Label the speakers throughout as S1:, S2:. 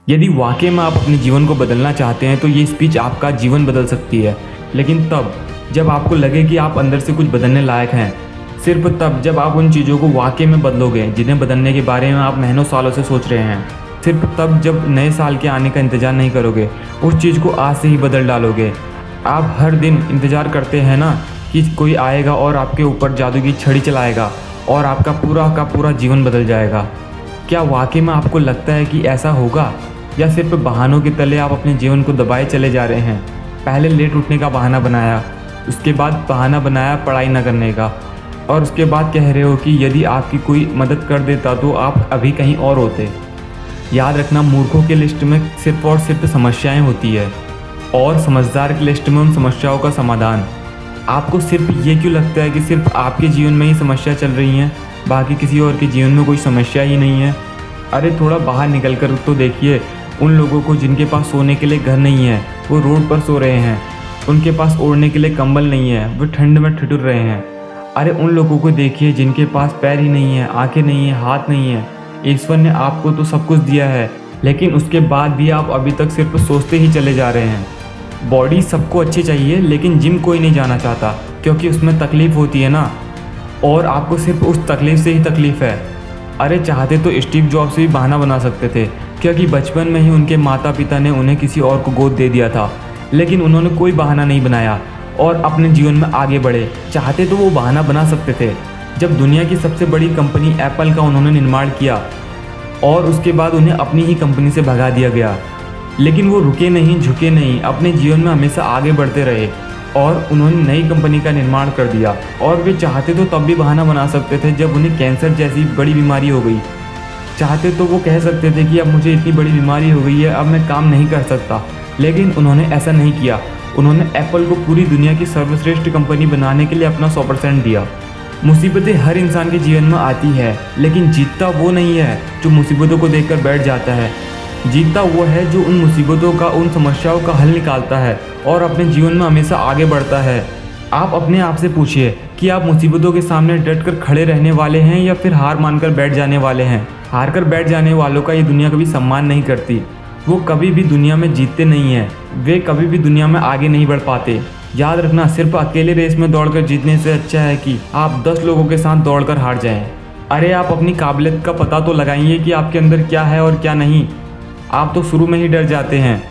S1: यदि वाकई में आप अपने जीवन को बदलना चाहते हैं तो ये स्पीच आपका जीवन बदल सकती है, लेकिन तब जब आपको लगे कि आप अंदर से कुछ बदलने लायक हैं। सिर्फ तब जब आप उन चीज़ों को वाकई में बदलोगे जिन्हें बदलने के बारे में आप महीनों सालों से सोच रहे हैं। सिर्फ तब जब नए साल के आने का इंतज़ार नहीं करोगे, उस चीज़ को आज से ही बदल डालोगे। आप हर दिन इंतज़ार करते हैं ना कि कोई आएगा और आपके ऊपर जादू की छड़ी चलाएगा और आपका पूरा का पूरा जीवन बदल जाएगा। क्या वाकई में आपको लगता है कि ऐसा होगा, या सिर्फ बहानों के तले आप अपने जीवन को दबाए चले जा रहे हैं? पहले लेट उठने का बहाना बनाया, उसके बाद बहाना बनाया पढ़ाई न करने का, और उसके बाद कह रहे हो कि यदि आपकी कोई मदद कर देता तो आप अभी कहीं और होते। याद रखना, मूर्खों के लिस्ट में सिर्फ और सिर्फ समस्याएं होती है और समझदार की लिस्ट में उन समस्याओं का समाधान। आपको सिर्फ ये क्यों लगता है कि सिर्फ आपके जीवन में ही समस्या चल रही हैं, बाकी किसी और के जीवन में कोई समस्या ही नहीं है? अरे थोड़ा बाहर निकल कर तो देखिए उन लोगों को जिनके पास सोने के लिए घर नहीं है, वो रोड पर सो रहे हैं। उनके पास ओढ़ने के लिए कंबल नहीं है, वो ठंड में ठिठुर रहे हैं। अरे उन लोगों को देखिए जिनके पास पैर ही नहीं है, आंखें नहीं है, हाथ नहीं है। ईश्वर ने आपको तो सब कुछ दिया है, लेकिन उसके बाद भी आप अभी तक सिर्फ सोचते ही चले जा रहे हैं। बॉडी सबको अच्छी चाहिए, लेकिन जिम कोई नहीं जाना चाहता क्योंकि उसमें तकलीफ़ होती है ना, और आपको सिर्फ उस तकलीफ़ से ही तकलीफ़ है। अरे चाहते तो स्टीव जॉब्स भी बहाना बना सकते थे, क्योंकि बचपन में ही उनके माता पिता ने उन्हें किसी और को गोद दे दिया था, लेकिन उन्होंने कोई बहाना नहीं बनाया और अपने जीवन में आगे बढ़े। चाहते तो वो बहाना बना सकते थे। जब दुनिया की सबसे बड़ी कंपनी एप्पल का उन्होंने निर्माण किया और उसके बाद उन्हें अपनी ही कंपनी से भगा दिया गया, लेकिन वो रुके नहीं, झुके नहीं, अपने जीवन में हमेशा आगे बढ़ते रहे और उन्होंने नई कंपनी का निर्माण कर दिया। और वे चाहते तो तब भी बहाना बना सकते थे जब उन्हें कैंसर जैसी बड़ी बीमारी हो गई। चाहते तो वो कह सकते थे कि अब मुझे इतनी बड़ी बीमारी हो गई है, अब मैं काम नहीं कर सकता, लेकिन उन्होंने ऐसा नहीं किया। उन्होंने एप्पल को पूरी दुनिया की सर्वश्रेष्ठ कंपनी बनाने के लिए अपना 100% दिया। मुसीबतें हर इंसान के जीवन में आती है, लेकिन जीतता वो नहीं है जो मुसीबतों को देखकर बैठ जाता है। जीतता वो है जो उन मुसीबतों का, उन समस्याओं का हल निकालता है और अपने जीवन में हमेशा आगे बढ़ता है। आप अपने आप से पूछिए कि आप मुसीबतों के सामने डटकर खड़े रहने वाले हैं या फिर हार मानकर बैठ जाने वाले हैं। हार कर बैठ जाने वालों का ये दुनिया कभी सम्मान नहीं करती। वो कभी भी दुनिया में जीतते नहीं हैं, वे कभी भी दुनिया में आगे नहीं बढ़ पाते। याद रखना, सिर्फ अकेले रेस में दौड़कर जीतने से अच्छा है कि आप 10 लोगों के साथ दौड़कर हार जाएं। अरे आप अपनी काबिलियत का पता तो लगाइए कि आपके अंदर क्या है और क्या नहीं। आप तो शुरू में ही डर जाते हैं।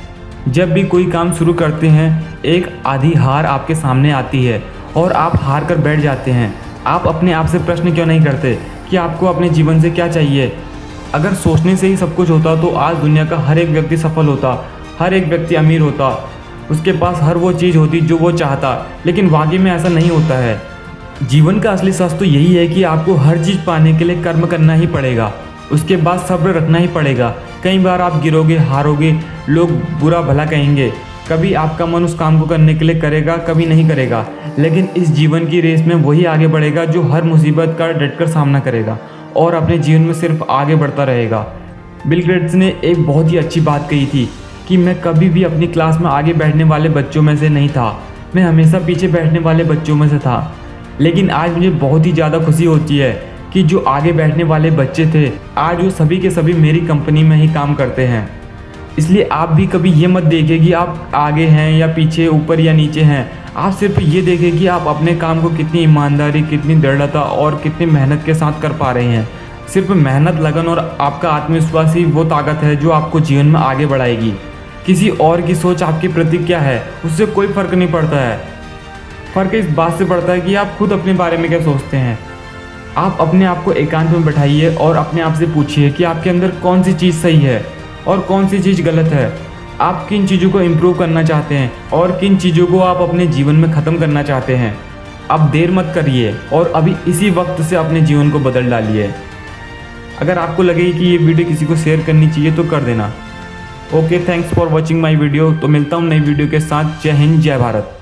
S1: जब भी कोई काम शुरू करते हैं, एक आधी हार आपके सामने आती है और आप हार कर बैठ जाते हैं। आप अपने आप से प्रश्न क्यों नहीं करते कि आपको अपने जीवन से क्या चाहिए? अगर सोचने से ही सब कुछ होता तो आज दुनिया का हर एक व्यक्ति सफल होता, हर एक व्यक्ति अमीर होता, उसके पास हर वो चीज़ होती जो वो चाहता। लेकिन वाकई में ऐसा नहीं होता है। जीवन का असली सच तो यही है कि आपको हर चीज़ पाने के लिए कर्म करना ही पड़ेगा, उसके बाद सब्र रखना ही पड़ेगा। कई बार आप गिरोगे, हारोगे, लोग बुरा भला कहेंगे, कभी आपका मन उस काम को करने के लिए करेगा, कभी नहीं करेगा, लेकिन इस जीवन की रेस में वही आगे बढ़ेगा जो हर मुसीबत का डटकर सामना करेगा और अपने जीवन में सिर्फ आगे बढ़ता रहेगा। बिल गेट्स ने एक बहुत ही अच्छी बात कही थी कि मैं कभी भी अपनी क्लास में आगे बैठने वाले बच्चों में से नहीं था, मैं हमेशा पीछे बैठने वाले बच्चों में से था। लेकिन आज मुझे बहुत ही ज़्यादा खुशी होती है कि जो आगे बैठने वाले बच्चे थे, आज वो सभी के सभी मेरी कंपनी में ही काम करते हैं। इसलिए आप भी कभी ये मत देखिए कि आप आगे हैं या पीछे, ऊपर या नीचे हैं। आप सिर्फ ये देखें कि आप अपने काम को कितनी ईमानदारी, कितनी दृढ़ता और कितनी मेहनत के साथ कर पा रहे हैं। सिर्फ मेहनत, लगन और आपका आत्मविश्वास ही वो ताकत है जो आपको जीवन में आगे बढ़ाएगी। किसी और की सोच आपके प्रति क्या है, उससे कोई फ़र्क नहीं पड़ता है। फ़र्क इस बात से पड़ता है कि आप खुद अपने बारे में क्या सोचते हैं। आप अपने आप को एकांत में बैठाइए और अपने आप से पूछिए कि आपके अंदर कौन सी चीज़ सही है और कौन सी चीज़ गलत है। आप किन चीज़ों को इम्प्रूव करना चाहते हैं और किन चीज़ों को आप अपने जीवन में ख़त्म करना चाहते हैं। अब देर मत करिए और अभी इसी वक्त से अपने जीवन को बदल डालिए। अगर आपको लगे कि ये वीडियो किसी को शेयर करनी चाहिए तो कर देना। Okay, thanks for watching my video. तो मिलता हूँ नई वीडियो के साथ। जय हिंद, जय भारत।